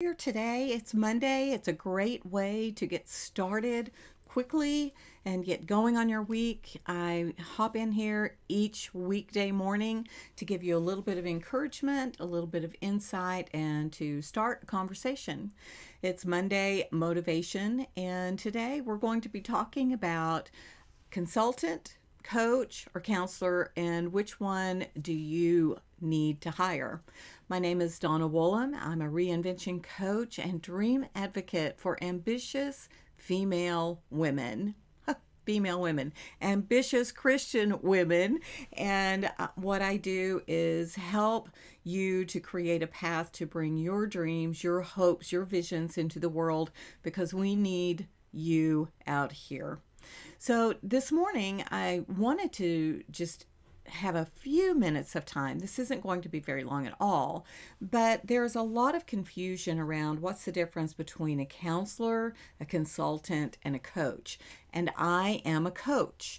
Here today. It's Monday. It's a great way to get started quickly and get going on your week. I hop in here each weekday morning to give you a little bit of encouragement, a little bit of insight, and to start a conversation. It's Monday Motivation, and today we're going to be talking about consultant, coach, or counselor, and which one do you need to hire. My name is Donna Woolam. I'm a ReInvention coach and dream advocate for ambitious female women. Female women, ambitious Christian women. And what I do is help you to create a path to bring your dreams, your hopes, your visions into the world, because we need you out here. So this morning, I wanted to just have a few minutes of time. This isn't going to be very long at all, but there's a lot of confusion around what's the difference between a counselor, a consultant, and a coach. And I am a coach.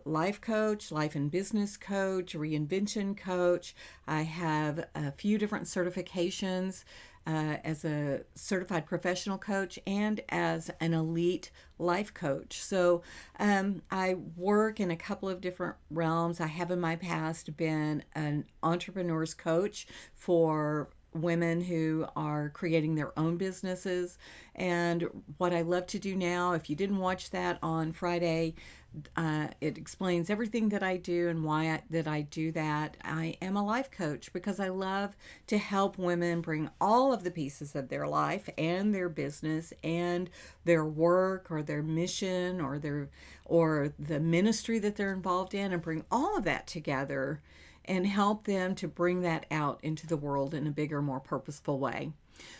Life coach, life and business coach, ReInvention coach. I have a few different certifications as a certified professional coach and as an elite life coach. So I work in a couple of different realms. I have in my past been an entrepreneur's coach for women who are creating their own businesses. And what I love to do now, if you didn't watch that on Friday, it explains everything that I do and why I do that. I am a life coach because I love to help women bring all of the pieces of their life and their business and their work or their mission or the ministry that they're involved in, and bring all of that together and help them to bring that out into the world in a bigger, more purposeful way.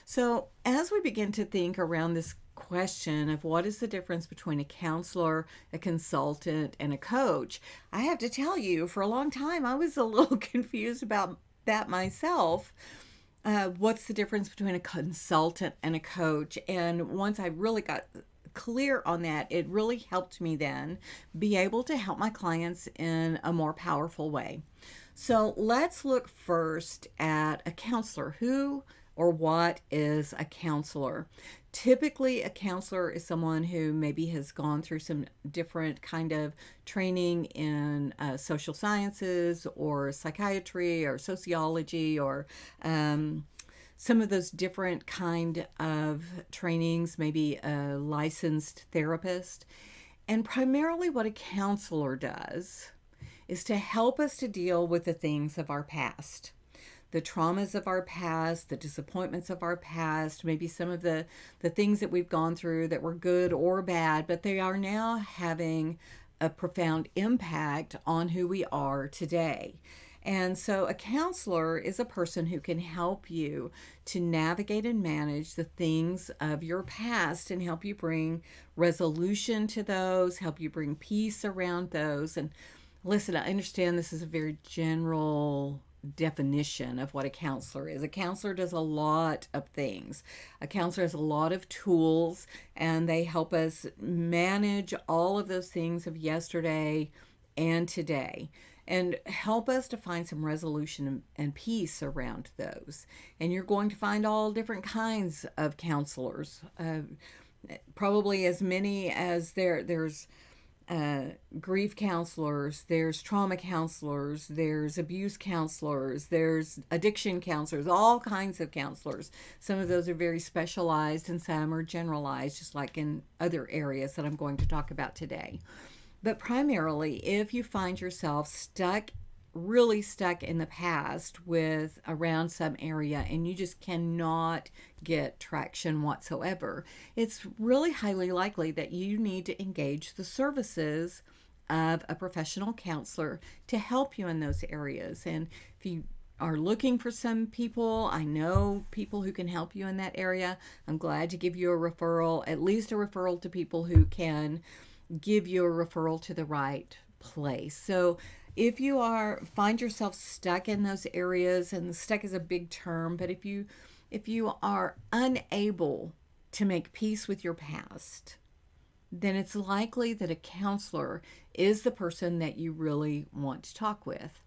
So as we begin to think around this question of what is the difference between a counselor, a consultant, and a coach, I have to tell you, for a long time, I was a little confused about that myself. What's the difference between a consultant and a coach? And once I really got clear on that, it really helped me then be able to help my clients in a more powerful way. So let's look first at a counselor. Who or what is a counselor? Typically, a counselor is someone who maybe has gone through some different kind of training in social sciences or psychiatry or sociology or some of those different kind of trainings, maybe a licensed therapist. And primarily what a counselor does is to help us to deal with the things of our past, the traumas of our past, the disappointments of our past, maybe some of the things that we've gone through that were good or bad, but they are now having a profound impact on who we are today. And so a counselor is a person who can help you to navigate and manage the things of your past and help you bring resolution to those, help you bring peace around those. And listen, I understand this is a very general definition of what a counselor is. A counselor does a lot of things. A counselor has a lot of tools, and they help us manage all of those things of yesterday and today, and help us to find some resolution and peace around those. And you're going to find all different kinds of counselors, probably as many as there's grief counselors, there's trauma counselors, there's abuse counselors, there's addiction counselors, all kinds of counselors. Some of those are very specialized and some are generalized, just like in other areas that I'm going to talk about today. But primarily, if you find yourself really stuck in the past with around some area and you just cannot get traction whatsoever, it's really highly likely that you need to engage the services of a professional counselor to help you in those areas. And if you are looking for some people, I know people who can help you in that area. I'm glad to give you a referral, at least a referral to people who can give you a referral to the right place. So if you find yourself stuck in those areas, and stuck is a big term, but if you are unable to make peace with your past, then it's likely that a counselor is the person that you really want to talk with.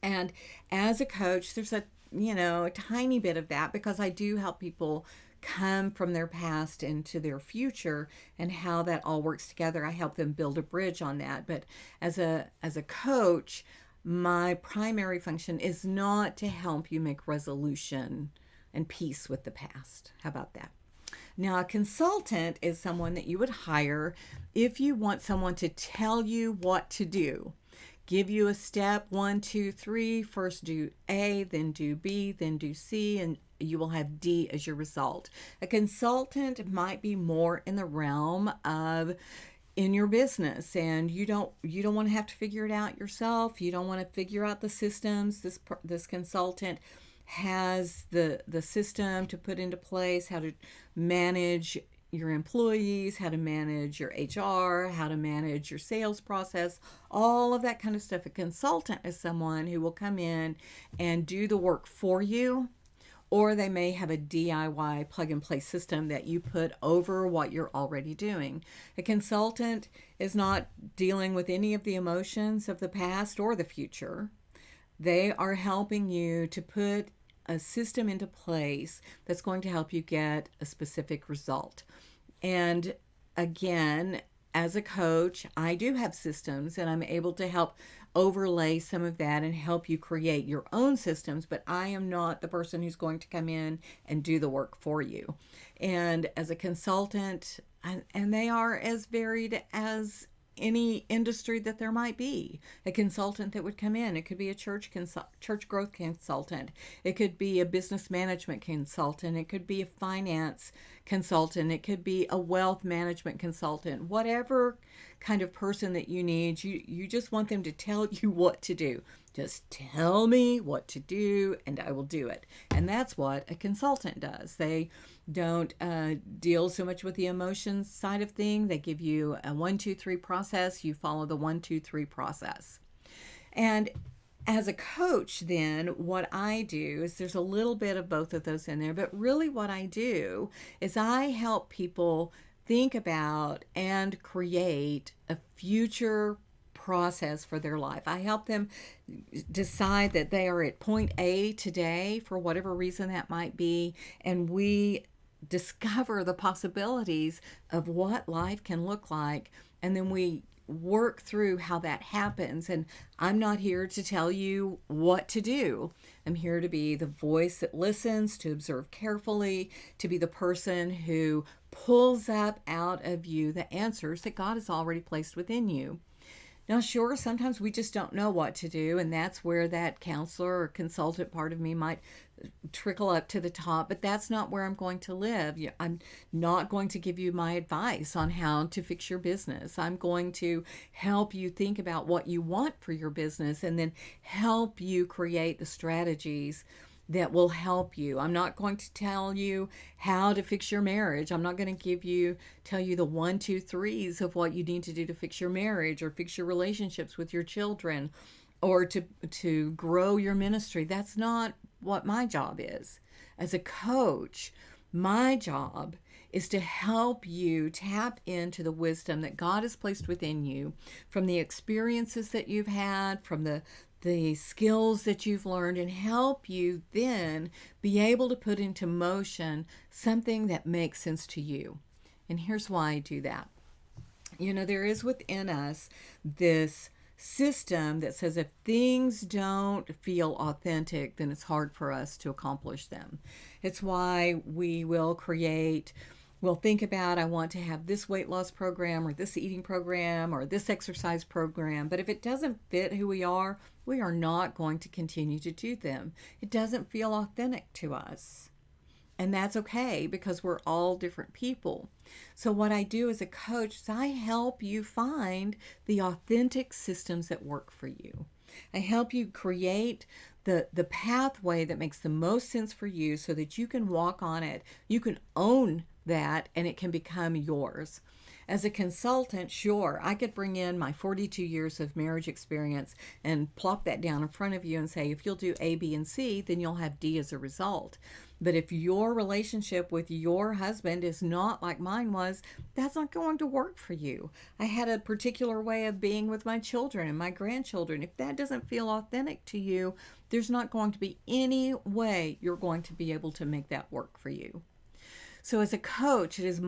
And as a coach, there's a a tiny bit of that, because I do help people come from their past into their future and how that all works together. I help them build a bridge on that. But as a coach, my primary function is not to help you make resolution and peace with the past. How about that? Now, a consultant is someone that you would hire if you want someone to tell you what to do. Give you a step, 1, 2, 3. First do A, then do B, then do C, and you will have D as your result. A consultant might be more in the realm of in your business, and you don't want to have to figure it out yourself. You don't want to figure out the systems. This consultant has the system to put into place, how to manage your employees, how to manage your HR, how to manage your sales process, all of that kind of stuff. A consultant is someone who will come in and do the work for you, or they may have a DIY plug and play system that you put over what you're already doing. A consultant is not dealing with any of the emotions of the past or the future. They are helping you to put a system into place that's going to help you get a specific result. And again, as a coach, I do have systems, and I'm able to help overlay some of that and help you create your own systems, but I am not the person who's going to come in and do the work for you. And as a consultant, and they are as varied as any industry that there might be. A consultant that would come in, it could be a church growth consultant, it could be a business management consultant, it could be a finance consultant, it could be a wealth management consultant. Whatever kind of person that you need, you just want them to tell you what to do. Just tell me what to do and I will do it. And that's what a consultant does. They don't deal so much with the emotions side of things. They give you a 1, 2, 3 process. You follow the 1, 2, 3 process. And as a coach, then, what I do is there's a little bit of both of those in there, but really what I do is I help people think about and create a future process for their life. I help them decide that they are at point A today, for whatever reason that might be, and we discover the possibilities of what life can look like, and then we work through how that happens. And I'm not here to tell you what to do. I'm here to be the voice that listens, to observe carefully, to be the person who pulls up out of you the answers that God has already placed within you. Now, sure, sometimes we just don't know what to do, and that's where that counselor or consultant part of me might trickle up to the top, but that's not where I'm going to live. I'm not going to give you my advice on how to fix your business. I'm going to help you think about what you want for your business and then help you create the strategies that will help you. I'm not going to tell you how to fix your marriage. I'm not going to tell you the 1, 2, 3s of what you need to do to fix your marriage or fix your relationships with your children or to grow your ministry. That's not what my job is. As a coach, my job is to help you tap into the wisdom that God has placed within you from the experiences that you've had, from the skills that you've learned, and help you then be able to put into motion something that makes sense to you. And here's why I do that. There is within us this system that says if things don't feel authentic, then it's hard for us to accomplish them. It's why we'll think about, I want to have this weight loss program or this eating program or this exercise program. But if it doesn't fit who we are not going to continue to do them. It doesn't feel authentic to us. And that's okay, because we're all different people. So what I do as a coach is I help you find the authentic systems that work for you. I help you create the pathway that makes the most sense for you so that you can walk on it. You can own that and it can become yours. As a consultant, sure, I could bring in my 42 years of marriage experience and plop that down in front of you and say, if you'll do A, B, and C, then you'll have D as a result. But if your relationship with your husband is not like mine was, that's not going to work for you. I had a particular way of being with my children and my grandchildren. If that doesn't feel authentic to you, there's not going to be any way you're going to be able to make that work for you. So as a coach, it is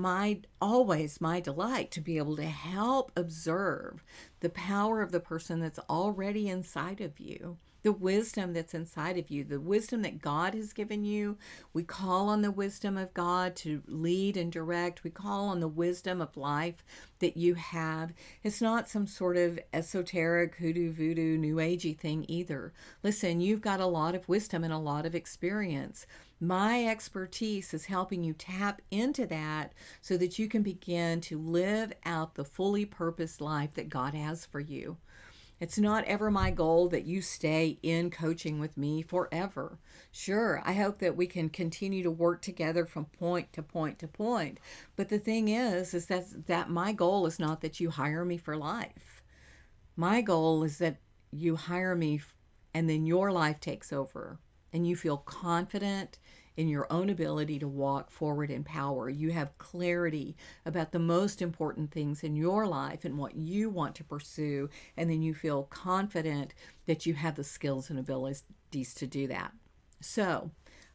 always my delight to be able to help observe the power of the person that's already inside of you, the wisdom that's inside of you, the wisdom that God has given you. We call on the wisdom of God to lead and direct. We call on the wisdom of life that you have. It's not some sort of esoteric hoodoo voodoo new agey thing either. Listen, you've got a lot of wisdom and a lot of experience. My expertise is helping you tap into that so that you can begin to live out the fully purposed life that God has for you. It's not ever my goal that you stay in coaching with me forever. Sure, I hope that we can continue to work together from point to point to point. But the thing is that my goal is not that you hire me for life. My goal is that you hire me and then your life takes over and you feel confident in your own ability to walk forward in power. You have clarity about the most important things in your life and what you want to pursue, and then you feel confident that you have the skills and abilities to do that. So,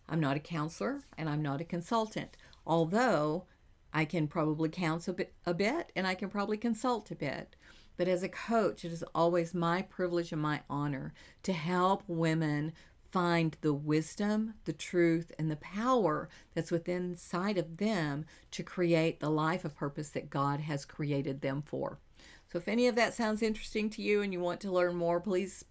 I'm not a counselor and I'm not a consultant, although I can probably counsel a bit and I can probably consult a bit. But as a coach, it is always my privilege and my honor to help women find the wisdom, the truth, and the power that's within inside of them to create the life of purpose that God has created them for. So if any of that sounds interesting to you and you want to learn more, please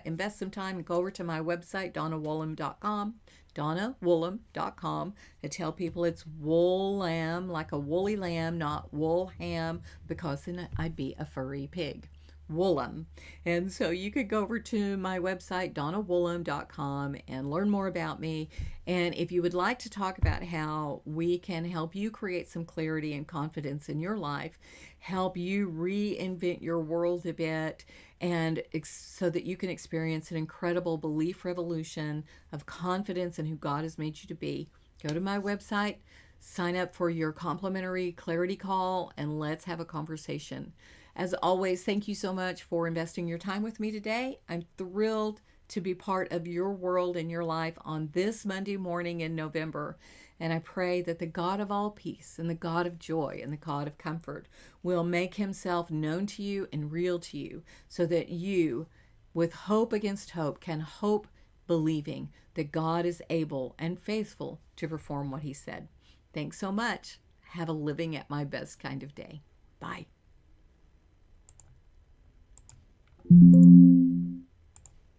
invest some time and go over to my website, donnawoolam.com, donnawoolam.com. I tell people it's Woolam, like a woolly lamb, not Woolham, because then I'd be a furry pig. Woolam. And so you could go over to my website, donnawoolam.com, and learn more about me. And if you would like to talk about how we can help you create some clarity and confidence in your life, help you reinvent your world a bit, and so that you can experience an incredible belief revolution of confidence in who God has made you to be, go to my website, sign up for your complimentary clarity call, and let's have a conversation. As always, thank you so much for investing your time with me today. I'm thrilled to be part of your world and your life on this Monday morning in November. And I pray that the God of all peace and the God of joy and the God of comfort will make himself known to you and real to you so that you, with hope against hope, can hope believing that God is able and faithful to perform what he said. Thanks so much. Have a living at my best kind of day. Bye.